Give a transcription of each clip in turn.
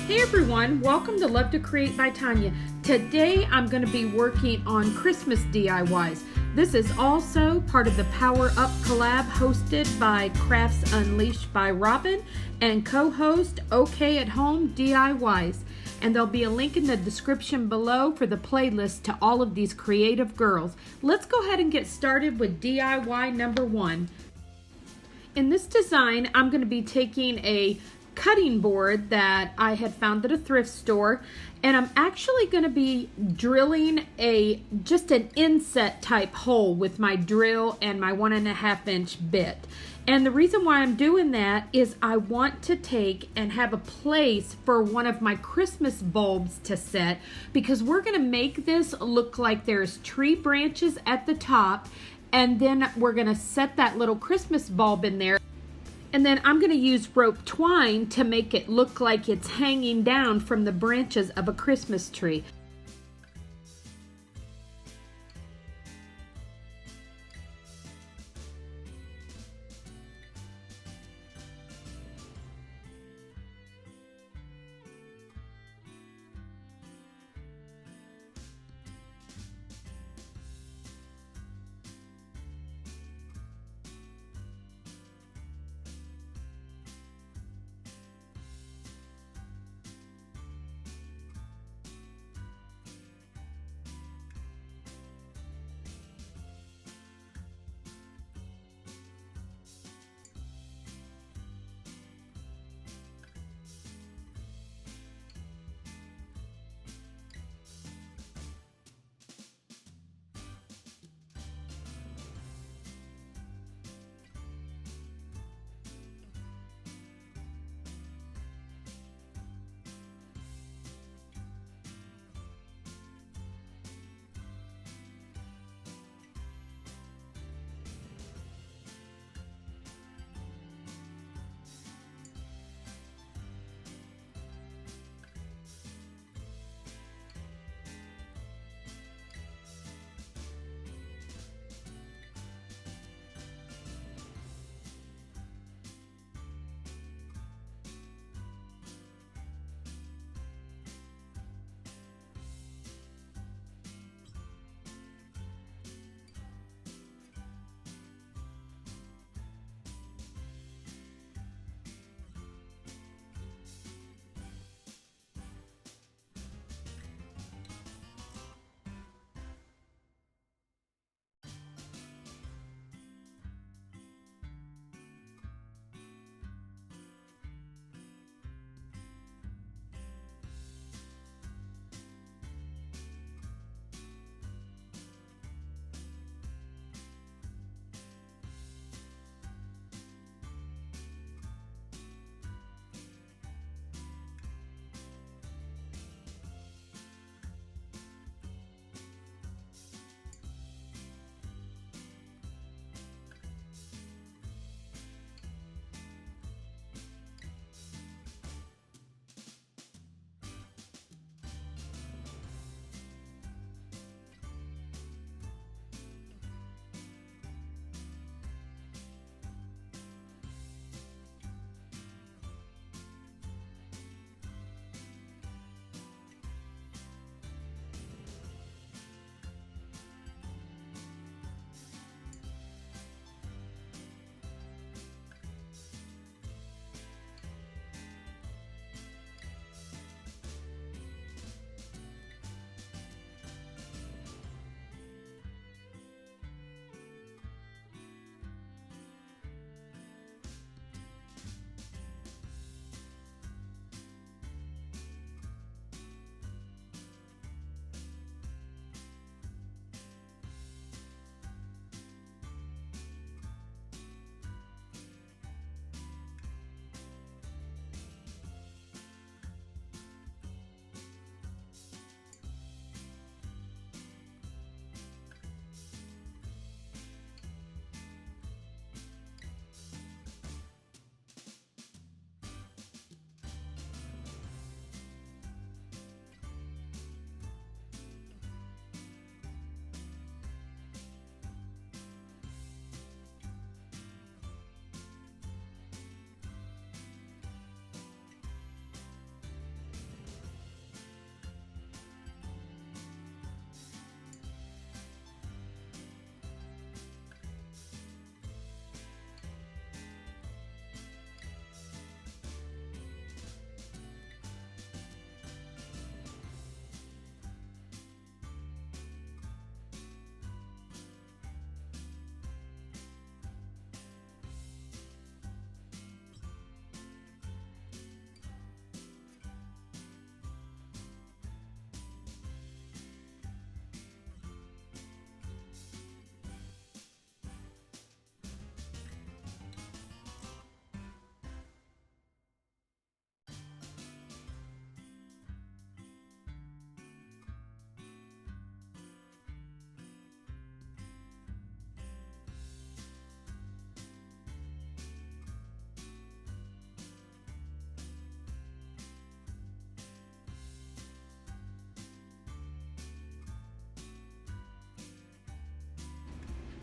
Hey everyone, welcome to Love to Create by Tonya. Today I'm going to be working on Christmas DIYs. This is also part of the PowerUp collab hosted by Crafts Unleashed by Robin and co-host OK at Home DIYs. And there'll be a link in the description below for the playlist to all of these creative girls. Let's go ahead and get started with DIY number 1. In this design, I'm going to be taking a cutting board that I had found at a thrift store, and I'm actually going to be drilling just an inset type hole with my drill and my 1.5 inch bit. And the reason why I'm doing that is I want to take and have a place for one of my Christmas bulbs to set, because we're going to make this look like there's tree branches at the top, and then we're going to set that little Christmas bulb in there. And then I'm going to use rope twine to make it look like it's hanging down from the branches of a Christmas tree.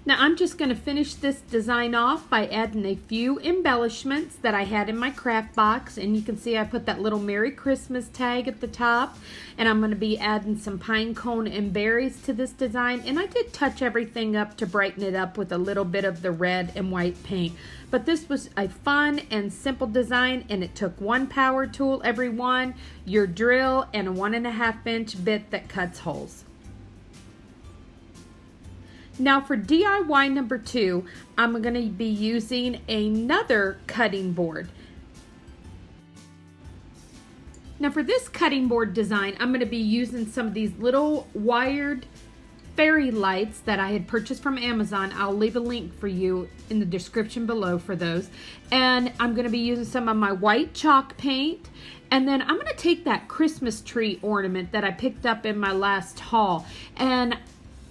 Now I'm just going to finish this design off by adding a few embellishments that I had in my craft box, and you can see I put that little Merry Christmas tag at the top, and I'm going to be adding some pine cone and berries to this design, and I did touch everything up to brighten it up with a little bit of the red and white paint. But this was a fun and simple design, and it took one power tool, everyone, your drill, and a 1.5-inch bit that cuts holes. Now for DIY number 2, I'm going to be using another cutting board. Now for this cutting board design, I'm going to be using some of these little wired fairy lights that I had purchased from Amazon. I'll leave a link for you in the description below for those. And I'm going to be using some of my white chalk paint. And then I'm going to take that Christmas tree ornament that I picked up in my last haul. And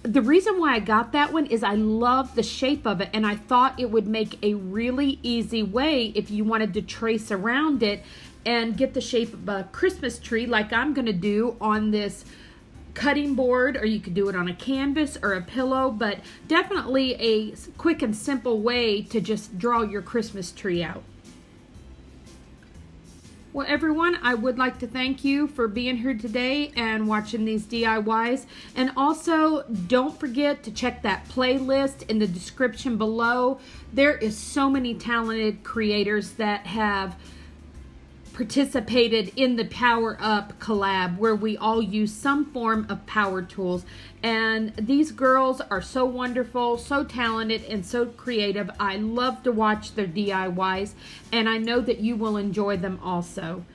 the reason why I got that one is I love the shape of it, and I thought it would make a really easy way if you wanted to trace around it and get the shape of a Christmas tree like I'm going to do on this cutting board, or you could do it on a canvas or a pillow, but definitely a quick and simple way to just draw your Christmas tree out. Well, everyone, I would like to thank you for being here today and watching these DIYs. And also, don't forget to check that playlist in the description below. There is so many talented creators that have participated in the PowerUp collab, where we all use some form of power tools, and these girls are so wonderful, so talented, and so creative. I love to watch their DIYs, and I know that you will enjoy them also.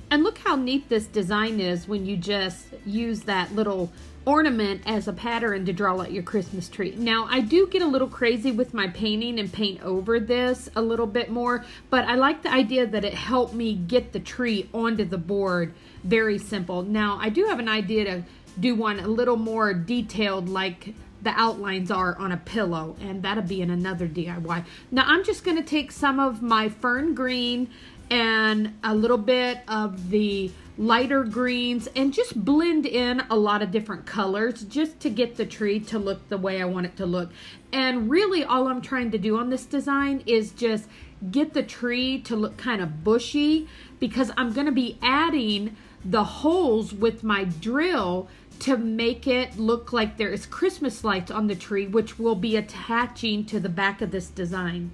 And look how neat this design is when you just use that little ornament as a pattern to draw out your Christmas tree. Now, I do get a little crazy with my painting and paint over this a little bit more, but I like the idea that it helped me get the tree onto the board. Very simple. Now, I do have an idea to do one a little more detailed, like the outlines are on a pillow, and that'll be in another DIY. Now, I'm just going to take some of my fern green and a little bit of the lighter greens and just blend in a lot of different colors just to get the tree to look the way I want it to look. And really all I'm trying to do on this design is just get the tree to look kind of bushy, because I'm going to be adding the holes with my drill to make it look like there is Christmas lights on the tree, which will be attaching to the back of this design.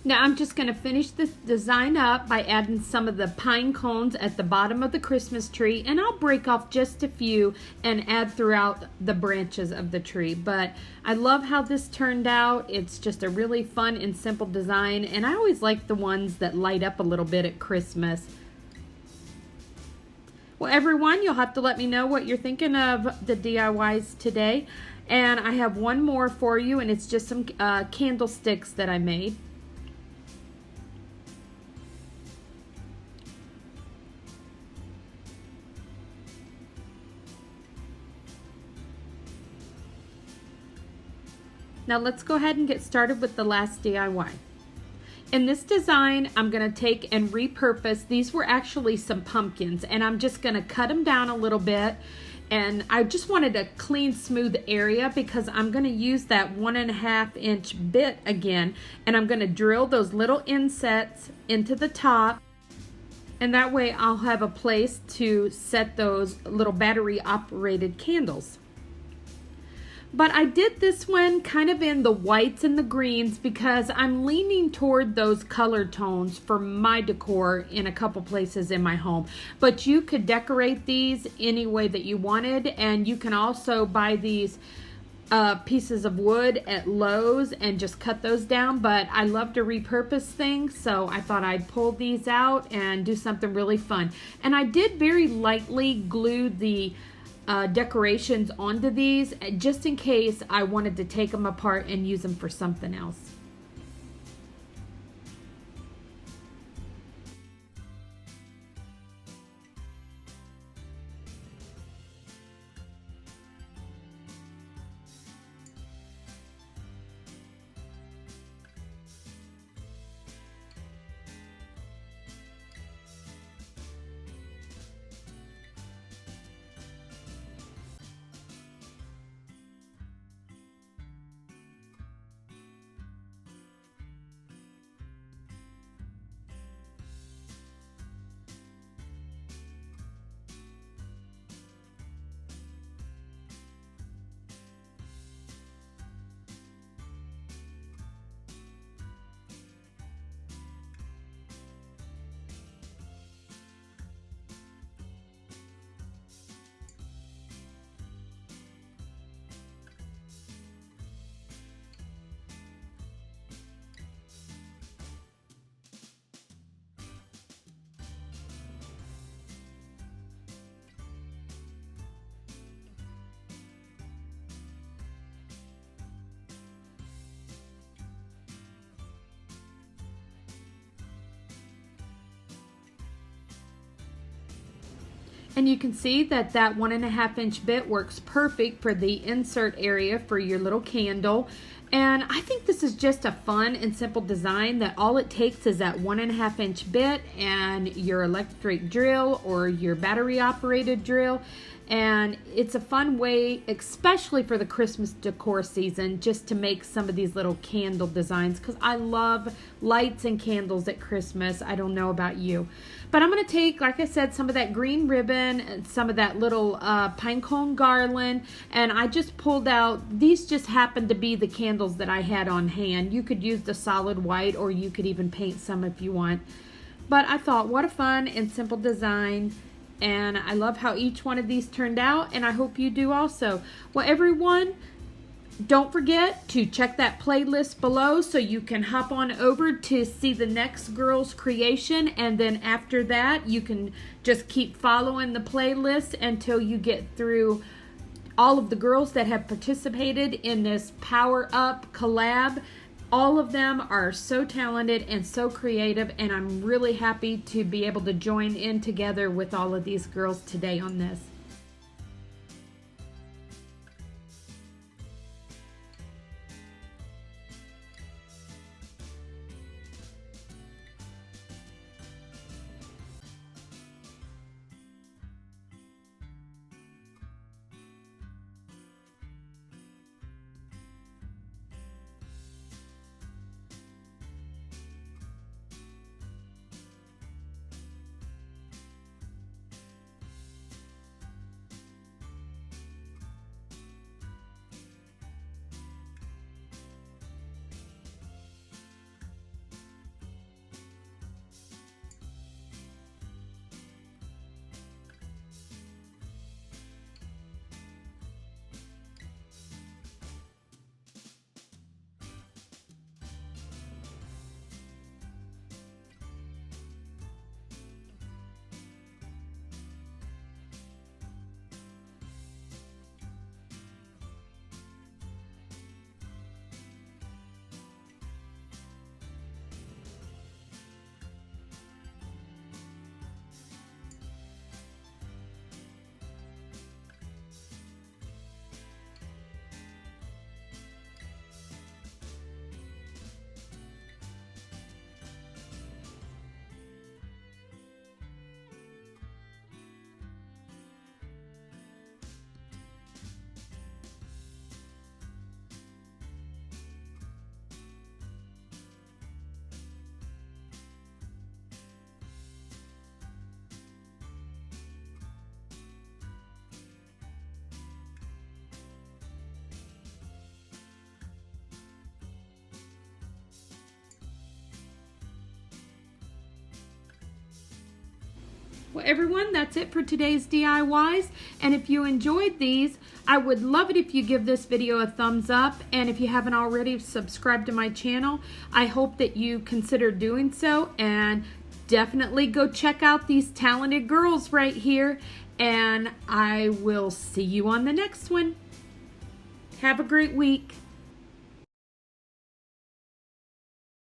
Now I'm just going to finish this design up by adding some of the pine cones at the bottom of the Christmas tree, and I'll break off just a few and add throughout the branches of the tree. But I love how this turned out. It's just a really fun and simple design, and I always like the ones that light up a little bit at Christmas. Well, everyone, you'll have to let me know what you're thinking of the DIYs today. And I have one more for you, and it's just some candlesticks that I made. Now let's go ahead and get started with the last DIY. In this design, I'm going to take and repurpose. These were actually some pumpkins, and I'm just going to cut them down a little bit. And I just wanted a clean, smooth area because I'm going to use that 1.5 inch bit again, and I'm going to drill those little insets into the top. And that way I'll have a place to set those little battery operated candles. But I did this one kind of in the whites and the greens because I'm leaning toward those color tones for my decor in a couple places in my home. But you could decorate these any way that you wanted, and you can also buy these pieces of wood at Lowe's and just cut those down. But I love to repurpose things, so I thought I'd pull these out and do something really fun. And I did very lightly glue the decorations onto these just in case I wanted to take them apart and use them for something else. And you can see that that 1.5 inch bit works perfect for the insert area for your little candle. And I think this is just a fun and simple design that all it takes is that 1.5 inch bit and your electric drill or your battery operated drill. And it's a fun way, especially for the Christmas decor season, just to make some of these little candle designs, because I love lights and candles at Christmas. I don't know about you. But I'm going to take, like I said, some of that green ribbon and some of that little pine cone garland, and I just pulled out, these just happened to be the candles that I had on hand. You could use the solid white, or you could even paint some if you want. But I thought, what a fun and simple design. And I love how each one of these turned out, and I hope you do also. Well, everyone, don't forget to check that playlist below so you can hop on over to see the next girl's creation, and then after that you can just keep following the playlist until you get through all of the girls that have participated in this PowerUp collab. All of them are so talented and so creative, and I'm really happy to be able to join in together with all of these girls today on this. Well, everyone, that's it for today's DIYs. And if you enjoyed these, I would love it if you give this video a thumbs up. And if you haven't already subscribed to my channel, I hope that you consider doing so. And definitely go check out these talented girls right here. And I will see you on the next one. Have a great week.